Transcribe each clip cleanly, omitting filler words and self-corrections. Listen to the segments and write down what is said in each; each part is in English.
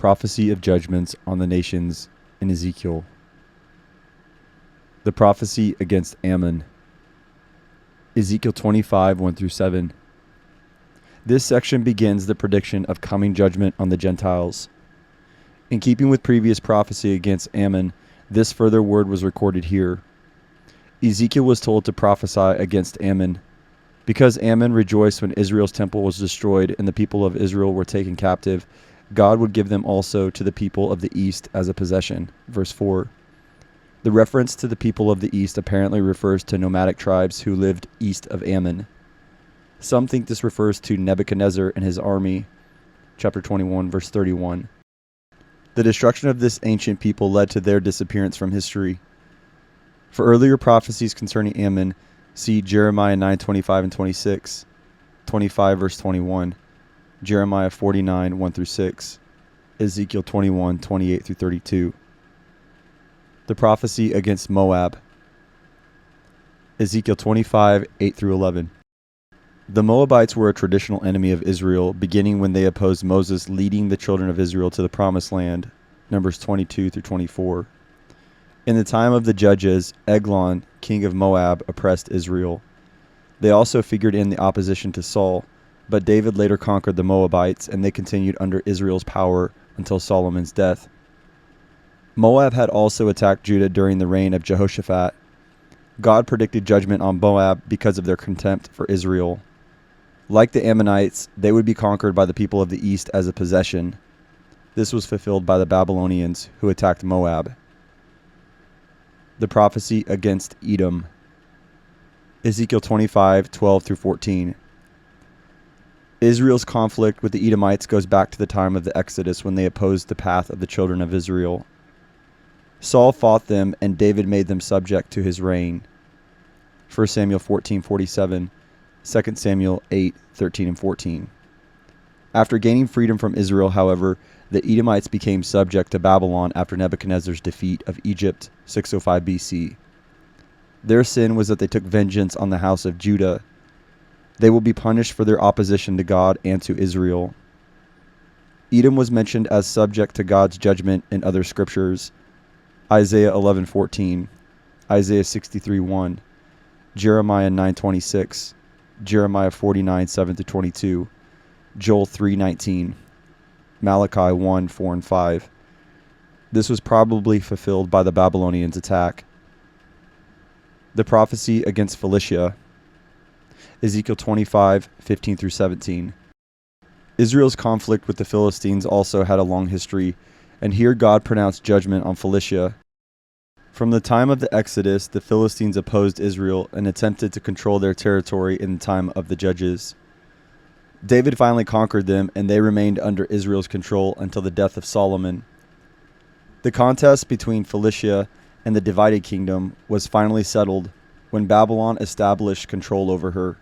Prophecy of judgments on the nations in Ezekiel. The prophecy against Ammon. Ezekiel 25, 1-7. This section begins the prediction of coming judgment on the Gentiles. In keeping with previous prophecy against Ammon, this further word was recorded here. Ezekiel was told to prophesy against Ammon. Because Ammon rejoiced when Israel's temple was destroyed and the people of Israel were taken captive, God would give them also to the people of the east as a possession. Verse 4. The reference to the people of the east apparently refers to nomadic tribes who lived east of Ammon. Some think this refers to Nebuchadnezzar and his army. Chapter 21, verse 31. The destruction of this ancient people led to their disappearance from history. For earlier prophecies concerning Ammon, see Jeremiah 9:25 and 26, 25 verse 21, Jeremiah 49, 1-6, Ezekiel 21, 28-32. The prophecy against Moab. Ezekiel 25, 8-11. The Moabites were a traditional enemy of Israel, beginning when they opposed Moses leading the children of Israel to the Promised Land, Numbers 22-24. In the time of the judges, Eglon, king of Moab, oppressed Israel. They also figured in the opposition to Saul, but David later conquered the Moabites, and they continued under Israel's power until Solomon's death. Moab had also attacked Judah during the reign of Jehoshaphat. God predicted judgment on Moab because of their contempt for Israel. Like the Ammonites, they would be conquered by the people of the east as a possession. This was fulfilled by the Babylonians, who attacked Moab. The prophecy against Edom. Ezekiel 25, 12-14. Israel's conflict with the Edomites goes back to the time of the Exodus when they opposed the path of the children of Israel. Saul fought them, and David made them subject to his reign. 1 Samuel 14:47, 2 Samuel 8:13 and 14. After gaining freedom from Israel, however, the Edomites became subject to Babylon after Nebuchadnezzar's defeat of Egypt, 605 BC. Their sin was that they took vengeance on the house of Judah. They will be punished for their opposition to God and to Israel. Edom was mentioned as subject to God's judgment in other scriptures. Isaiah 11:14, Isaiah 63:1, Jeremiah 9:26, Jeremiah 49:7-22, Joel 3:19, Malachi 1:4 and 5. This was probably fulfilled by the Babylonians' attack. The prophecy against Philistia. Ezekiel 25:15-17. Israel's conflict with the Philistines also had a long history, and here God pronounced judgment on Philistia. From the time of the Exodus, the Philistines opposed Israel and attempted to control their territory in the time of the judges. David finally conquered them, and they remained under Israel's control until the death of Solomon. The contest between Philistia and the divided kingdom was finally settled when Babylon established control over her.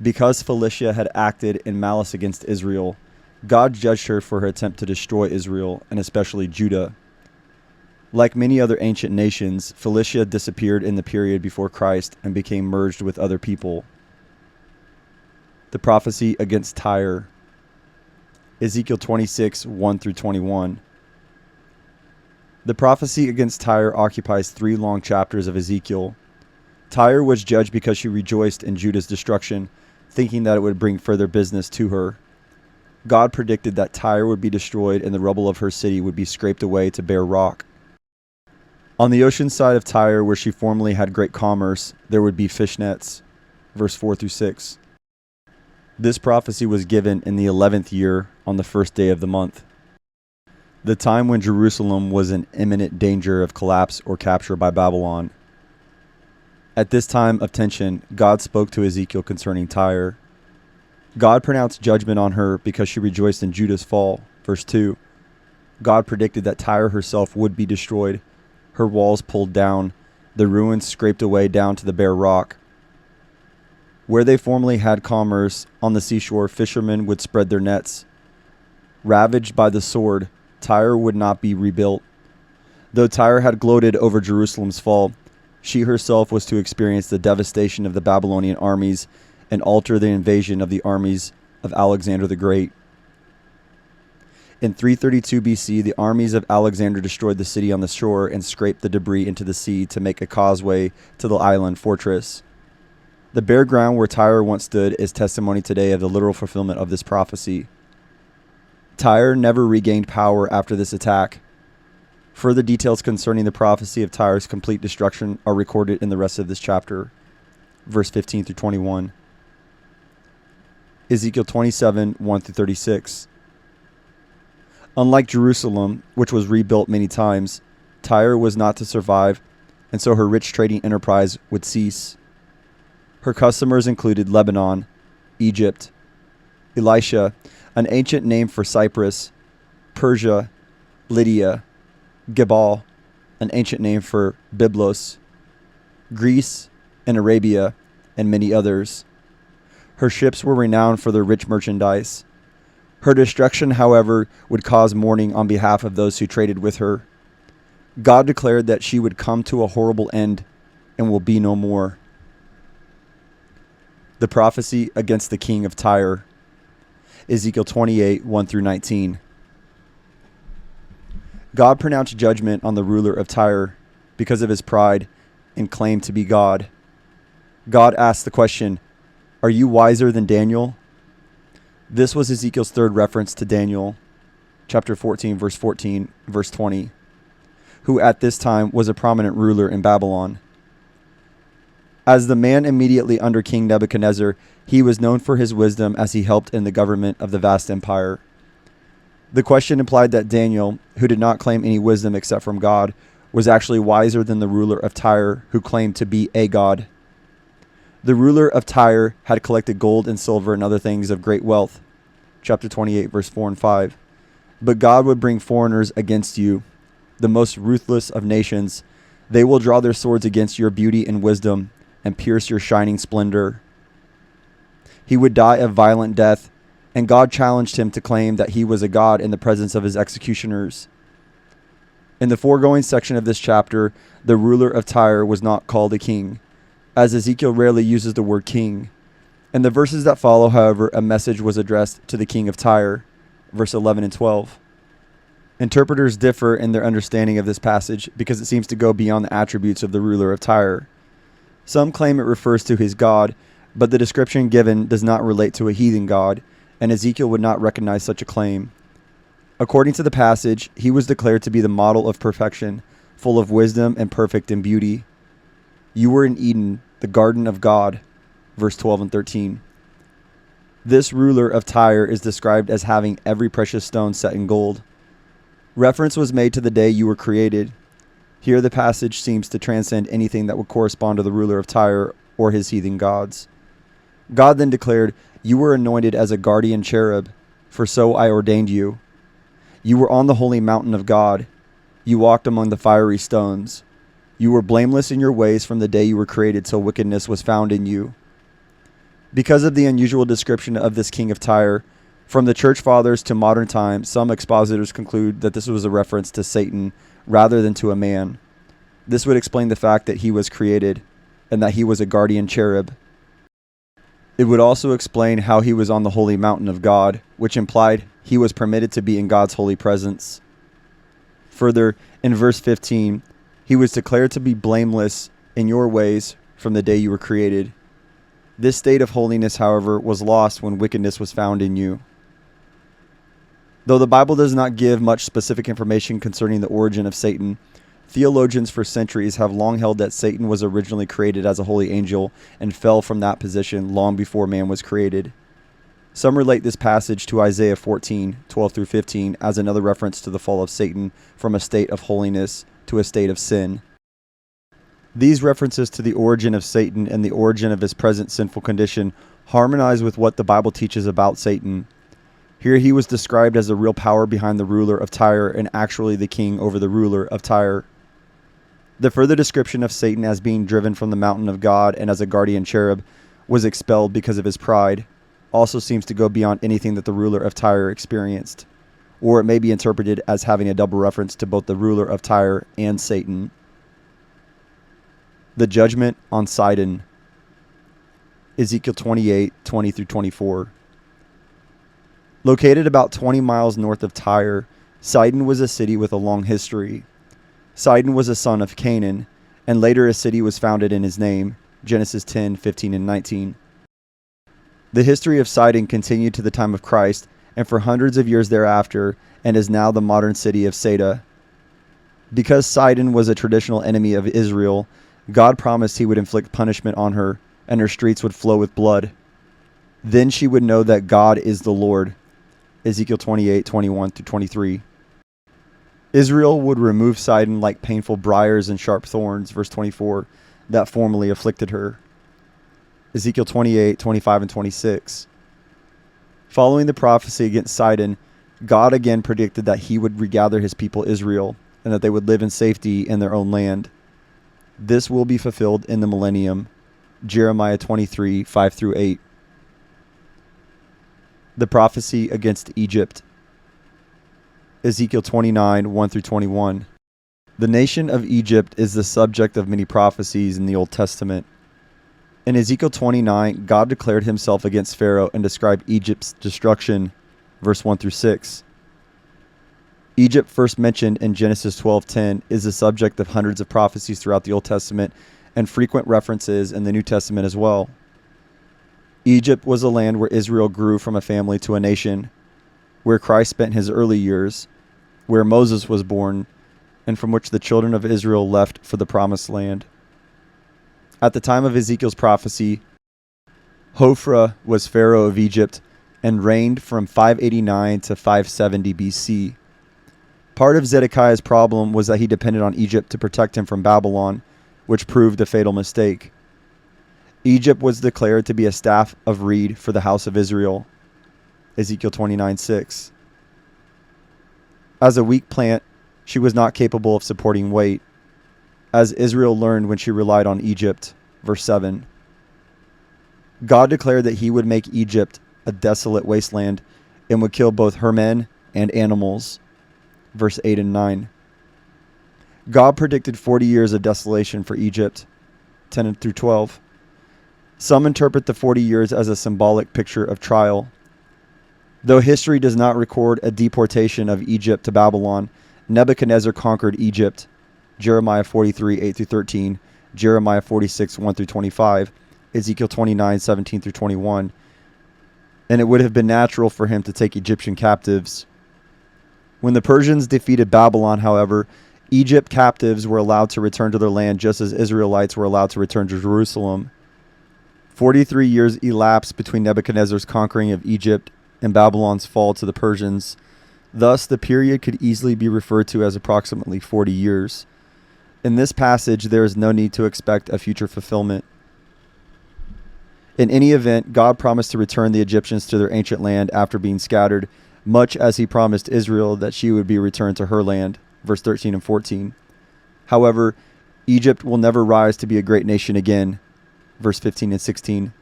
Because Philistia had acted in malice against Israel, God judged her for her attempt to destroy Israel, and especially Judah. Like many other ancient nations, Philistia disappeared in the period before Christ and became merged with other people. The prophecy against Tyre. Ezekiel 26, 1-21. The prophecy against Tyre occupies 3 long chapters of Ezekiel. Tyre was judged because she rejoiced in Judah's destruction, thinking that it would bring further business to her. God predicted that Tyre would be destroyed and the rubble of her city would be scraped away to bare rock. On the ocean side of Tyre, where she formerly had great commerce, there would be fish nets. Verse 4-6. This prophecy was given in the 11th year on the 1st day of the month, the time when Jerusalem was in imminent danger of collapse or capture by Babylon. At this time of tension, God spoke to Ezekiel concerning Tyre. God pronounced judgment on her because she rejoiced in Judah's fall. Verse 2. God predicted that Tyre herself would be destroyed, her walls pulled down, the ruins scraped away down to the bare rock. Where they formerly had commerce, on the seashore, fishermen would spread their nets. Ravaged by the sword, Tyre would not be rebuilt. Though Tyre had gloated over Jerusalem's fall, she herself was to experience the devastation of the Babylonian armies and alter the invasion of the armies of Alexander the Great. In 332 BC, the armies of Alexander destroyed the city on the shore and scraped the debris into the sea to make a causeway to the island fortress. The bare ground where Tyre once stood is testimony today of the literal fulfillment of this prophecy. Tyre never regained power after this attack. Further details concerning the prophecy of Tyre's complete destruction are recorded in the rest of this chapter, verse 15 through 21. Ezekiel 27, 1 through 36. Unlike Jerusalem, which was rebuilt many times, Tyre was not to survive, and so her rich trading enterprise would cease. Her customers included Lebanon, Egypt, Elisha, an ancient name for Cyprus, Persia, Lydia, Gebal, an ancient name for Byblos, Greece and Arabia, and many others. Her ships were renowned for their rich merchandise. Her destruction, however, would cause mourning on behalf of those who traded with her. God declared that she would come to a horrible end and will be no more. The prophecy against the king of Tyre. Ezekiel 28, 1 through 19. God pronounced judgment on the ruler of Tyre because of his pride and claim to be God. God asked the question, "Are you wiser than Daniel?" This was Ezekiel's third reference to Daniel, chapter 14, verse 14, verse 20, who at this time was a prominent ruler in Babylon. As the man immediately under King Nebuchadnezzar, he was known for his wisdom as he helped in the government of the vast empire. The question implied that Daniel, who did not claim any wisdom except from God, was actually wiser than the ruler of Tyre, who claimed to be a god. The ruler of Tyre had collected gold and silver and other things of great wealth. Chapter 28, verse 4 and 5. But God would bring foreigners against you, the most ruthless of nations. They will draw their swords against your beauty and wisdom and pierce your shining splendor. He would die a violent death, and God challenged him to claim that he was a god in the presence of his executioners. In the foregoing section of this chapter, the ruler of Tyre was not called a king, as Ezekiel rarely uses the word king. In the verses that follow, however, a message was addressed to the king of Tyre, verse 11 and 12. Interpreters differ in their understanding of this passage because it seems to go beyond the attributes of the ruler of Tyre. Some claim it refers to his god, but the description given does not relate to a heathen god, and Ezekiel would not recognize such a claim. According to the passage, he was declared to be the model of perfection, full of wisdom and perfect in beauty. You were in Eden, the garden of God, verse 12 and 13. This ruler of Tyre is described as having every precious stone set in gold. Reference was made to the day you were created. Here the passage seems to transcend anything that would correspond to the ruler of Tyre or his heathen gods. God then declared, "You were anointed as a guardian cherub, for so I ordained you. You were on the holy mountain of God. You walked among the fiery stones. You were blameless in your ways from the day you were created till wickedness was found in you." Because of the unusual description of this king of Tyre, from the church fathers to modern times, some expositors conclude that this was a reference to Satan rather than to a man. This would explain the fact that he was created and that he was a guardian cherub. It would also explain how he was on the holy mountain of God, which implied he was permitted to be in God's holy presence. Further, in verse 15, he was declared to be blameless in your ways from the day you were created. This state of holiness, however, was lost when wickedness was found in you. Though the Bible does not give much specific information concerning the origin of Satan, theologians for centuries have long held that Satan was originally created as a holy angel and fell from that position long before man was created. Some relate this passage to Isaiah 14, 12 through 15 as another reference to the fall of Satan from a state of holiness to a state of sin. These references to the origin of Satan and the origin of his present sinful condition harmonize with what the Bible teaches about Satan. Here he was described as the real power behind the ruler of Tyre and actually the king over the ruler of Tyre. The further description of Satan as being driven from the mountain of God and as a guardian cherub was expelled because of his pride also seems to go beyond anything that the ruler of Tyre experienced, or it may be interpreted as having a double reference to both the ruler of Tyre and Satan. The judgment on Sidon. Ezekiel 28, 20 through 24. Located about 20 miles north of Tyre, Sidon was a city with a long history. Sidon was a son of Canaan, and later a city was founded in his name, Genesis 10, 15, and 19. The history of Sidon continued to the time of Christ, and for hundreds of years thereafter, and is now the modern city of Sada. Because Sidon was a traditional enemy of Israel, God promised he would inflict punishment on her, and her streets would flow with blood. Then she would know that God is the Lord. Ezekiel 28, 21 through 23. Israel would remove Sidon like painful briars and sharp thorns, verse 24, that formerly afflicted her. Ezekiel 28, 25, and 26. Following the prophecy against Sidon, God again predicted that he would regather his people Israel, and that they would live in safety in their own land. This will be fulfilled in the millennium. Jeremiah 23, 5 through 8. The prophecy against Egypt. Ezekiel 29, 1 through 21. The nation of Egypt is the subject of many prophecies in the Old Testament. In Ezekiel 29, God declared himself against Pharaoh and described Egypt's destruction, verse 1 through 6. Egypt, first mentioned in Genesis 12:10, is the subject of hundreds of prophecies throughout the Old Testament and frequent references in the New Testament as well. Egypt was a land where Israel grew from a family to a nation, where Christ spent his early years, where Moses was born, and from which the children of Israel left for the promised land. At the time of Ezekiel's prophecy, Hophra was Pharaoh of Egypt and reigned from 589 to 570 BC. Part of Zedekiah's problem was that he depended on Egypt to protect him from Babylon, which proved a fatal mistake. Egypt was declared to be a staff of reed for the house of Israel. Ezekiel 29:6. As a weak plant, she was not capable of supporting weight, as Israel learned when she relied on Egypt. Verse 7. God declared that he would make Egypt a desolate wasteland and would kill both her men and animals. Verse 8 and 9. God predicted 40 years of desolation for Egypt. 10 through 12. Some interpret the 40 years as a symbolic picture of trial. Though history does not record a deportation of Egypt to Babylon, Nebuchadnezzar conquered Egypt. Jeremiah 43, 8 through 13, Jeremiah 46, 1 through 25, Ezekiel 29, 17 through 21. And it would have been natural for him to take Egyptian captives. When the Persians defeated Babylon, however, Egypt captives were allowed to return to their land just as Israelites were allowed to return to Jerusalem. 43 years elapsed between Nebuchadnezzar's conquering of Egypt and Babylon's fall to the Persians. Thus, the period could easily be referred to as approximately 40 years. In this passage, there is no need to expect a future fulfillment. In any event, God promised to return the Egyptians to their ancient land after being scattered, much as he promised Israel that she would be returned to her land. Verse 13 and 14. However, Egypt will never rise to be a great nation again. Verse 15 and 16.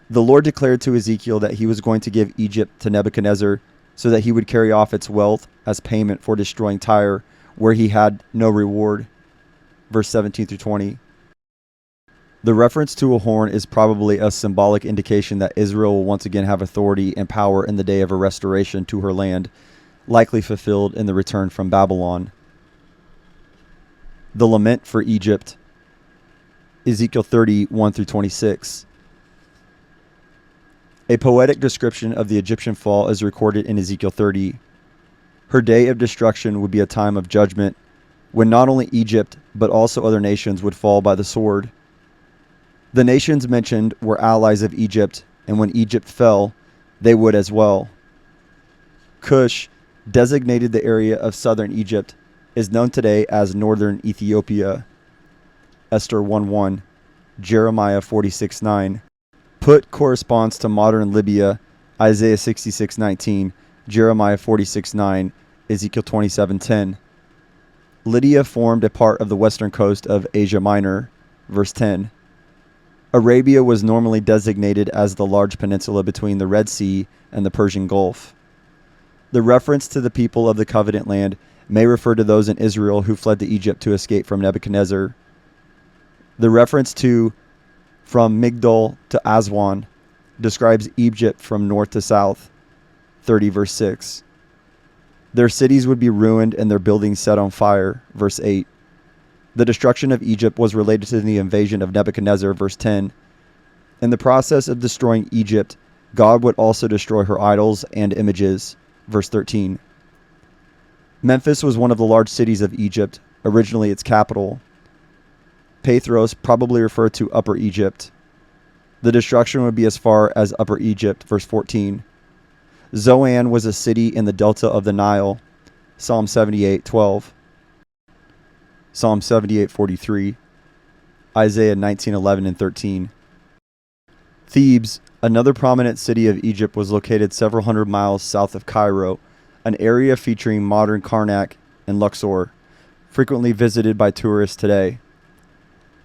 The Lord declared to Ezekiel that he was going to give Egypt to Nebuchadnezzar so that he would carry off its wealth as payment for destroying Tyre, where he had no reward. Verse 17 through 20. The reference to a horn is probably a symbolic indication that Israel will once again have authority and power in the day of a restoration to her land, likely fulfilled in the return from Babylon. The lament for Egypt. Ezekiel 30, 1 through 26. A poetic description of the Egyptian fall is recorded in Ezekiel 30. Her day of destruction would be a time of judgment, when not only Egypt, but also other nations would fall by the sword. The nations mentioned were allies of Egypt, and when Egypt fell, they would as well. Cush, designated the area of southern Egypt, is known today as northern Ethiopia. Esther 1:1, Jeremiah 46:9. Put corresponds to modern Libya, Isaiah 66:19, Jeremiah 46:9, Ezekiel 27:10. Lydia formed a part of the western coast of Asia Minor, verse 10. Arabia was normally designated as the large peninsula between the Red Sea and the Persian Gulf. The reference to the people of the covenant land may refer to those in Israel who fled to Egypt to escape from Nebuchadnezzar. The reference to from Migdol to Aswan describes Egypt from north to south. 30 verse 6. Their cities would be ruined and their buildings set on fire, verse 8. The destruction of Egypt was related to the invasion of Nebuchadnezzar, verse 10. In the process of destroying Egypt, God would also destroy her idols and images, verse 13. Memphis was one of the large cities of Egypt, originally its capital. Pathros probably referred to Upper Egypt. The destruction would be as far as Upper Egypt, verse 14. Zoan was a city in the delta of the Nile, Psalm 78:12. Psalm 78:43, Isaiah 19:11 and 13. Thebes, another prominent city of Egypt, was located several hundred miles south of Cairo, an area featuring modern Karnak and Luxor, frequently visited by tourists today.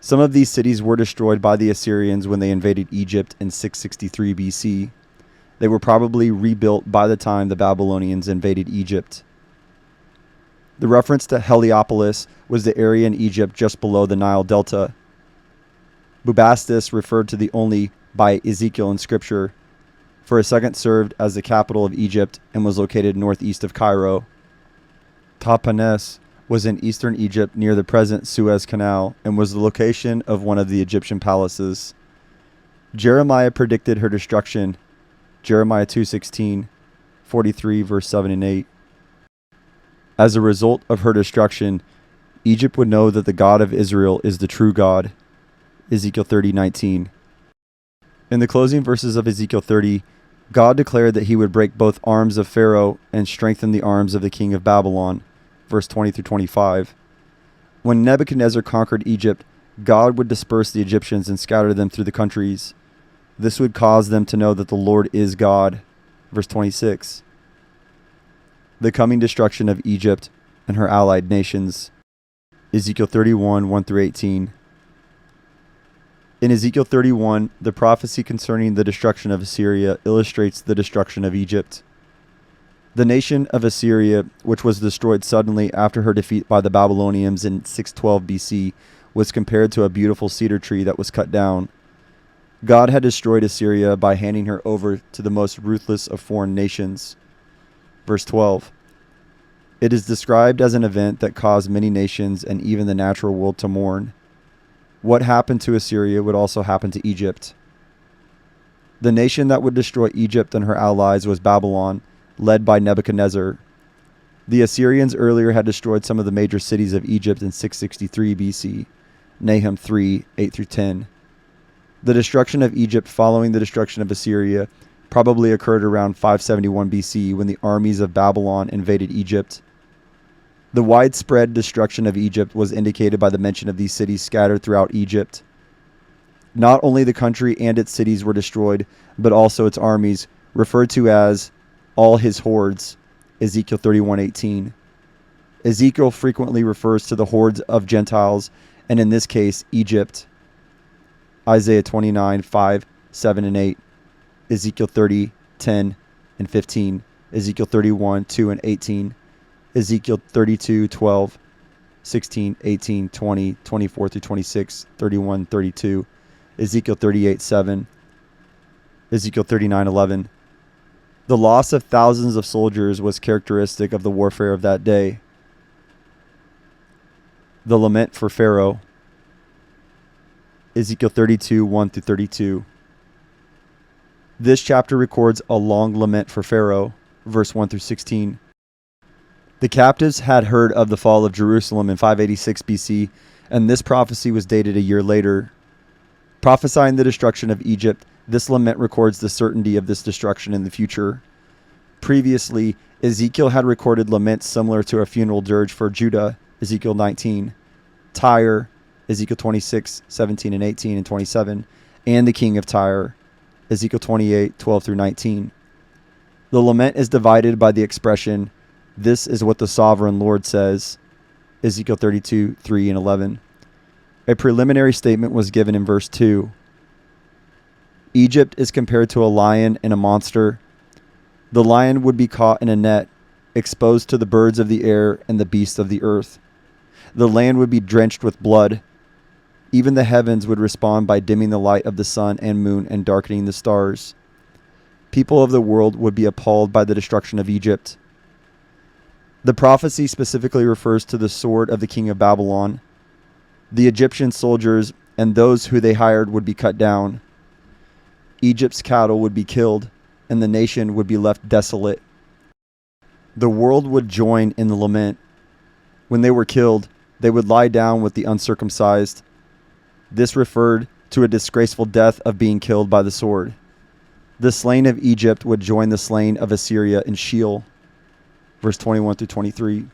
Some of these cities were destroyed by the Assyrians when they invaded Egypt in 663 BC. They were probably rebuilt by the time the Babylonians invaded Egypt. The reference to Heliopolis was the area in Egypt just below the Nile Delta. Bubastis referred to the only by Ezekiel in Scripture. For a second served as the capital of Egypt and was located northeast of Cairo. Tahpanhes was in eastern Egypt near the present Suez Canal and was the location of one of the Egyptian palaces. Jeremiah predicted her destruction. Jeremiah 2:16, 43 verse 7 and 8. As a result of her destruction, Egypt would know that the God of Israel is the true God. Ezekiel 30:19. In the closing verses of Ezekiel 30, God declared that he would break both arms of Pharaoh and strengthen the arms of the king of Babylon. Verse 20 through 25. When Nebuchadnezzar conquered Egypt, God would disperse the Egyptians and scatter them through the countries. This would cause them to know that the Lord is God. Verse 26. The coming destruction of Egypt and her allied nations. Ezekiel 31, 1 through 18. In Ezekiel 31, the prophecy concerning the destruction of Assyria illustrates the destruction of Egypt. The nation of Assyria, which was destroyed suddenly after her defeat by the Babylonians in 612 BC, was compared to a beautiful cedar tree that was cut down. God had destroyed Assyria by handing her over to the most ruthless of foreign nations. Verse 12. It is described as an event that caused many nations and even the natural world to mourn. What happened to Assyria would also happen to Egypt. The nation that would destroy Egypt and her allies was Babylon, led by Nebuchadnezzar. The Assyrians earlier had destroyed some of the major cities of Egypt in 663 BC, Nahum 3, 8 through 10. The destruction of Egypt following the destruction of Assyria probably occurred around 571 BC when the armies of Babylon invaded Egypt. The widespread destruction of Egypt was indicated by the mention of these cities scattered throughout Egypt. Not only the country and its cities were destroyed, but also its armies, referred to as all his hordes, Ezekiel 31:18. Ezekiel frequently refers to the hordes of Gentiles, and in this case, Egypt. Isaiah 29:5, 7 and 8. Ezekiel 30:10 and 15. Ezekiel 31:2 and 18. Ezekiel 32:12, 16, 18, 20, 24 through 26, 31, 32. Ezekiel 38:7. Ezekiel 39:11. The loss of thousands of soldiers was characteristic of the warfare of that day. The lament for Pharaoh. Ezekiel 32:1 through 32. This chapter records a long lament for Pharaoh, verse 1 through 16. The captives had heard of the fall of Jerusalem in 586 BC, and this prophecy was dated a year later. Prophesying the destruction of Egypt, this lament records the certainty of this destruction in the future. Previously, Ezekiel had recorded laments similar to a funeral dirge for Judah, Ezekiel 19, Tyre, Ezekiel 26, 17 and 18 and 27, and the king of Tyre, Ezekiel 28, 12 through 19. The lament is divided by the expression, "This is what the sovereign Lord says," Ezekiel 32, 3 and 11. A preliminary statement was given in verse 2. Egypt is compared to a lion and a monster. The lion would be caught in a net, exposed to the birds of the air and the beasts of the earth. The land would be drenched with blood. Even the heavens would respond by dimming the light of the sun and moon and darkening the stars. People of the world would be appalled by the destruction of Egypt. The prophecy specifically refers to the sword of the king of Babylon. The Egyptian soldiers and those who they hired would be cut down. Egypt's cattle would be killed, and the nation would be left desolate. The world would join in the lament. When they were killed, they would lie down with the uncircumcised. This referred to a disgraceful death of being killed by the sword. The slain of Egypt would join the slain of Assyria in Sheol. Verse 21 through 23.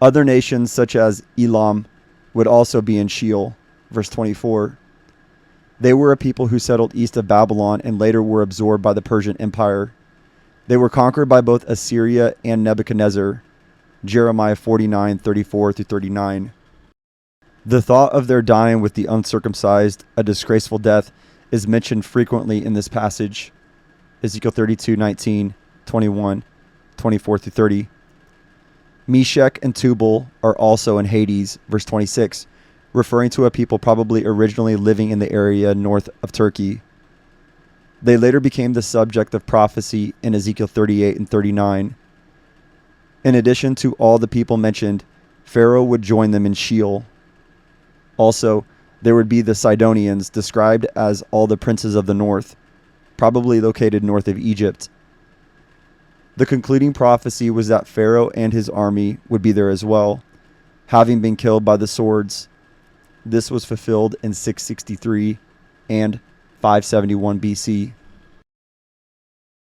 Other nations such as Elam would also be in Sheol. Verse 24. They were a people who settled east of Babylon and later were absorbed by the Persian Empire. They were conquered by both Assyria and Nebuchadnezzar. Jeremiah 49:34 through 39. The thought of their dying with the uncircumcised, a disgraceful death, is mentioned frequently in this passage. Ezekiel 32:19, 21, 24 through 30. Meshech and Tubal are also in Hades, verse 26, referring to a people probably originally living in the area north of Turkey. They later became the subject of prophecy in Ezekiel 38 and 39. In addition to all the people mentioned, Pharaoh would join them in Sheol. Also, there would be the Sidonians, described as all the princes of the north, probably located north of Egypt. The concluding prophecy was that Pharaoh and his army would be there as well, having been killed by the swords. This was fulfilled in 663 and 571 BC.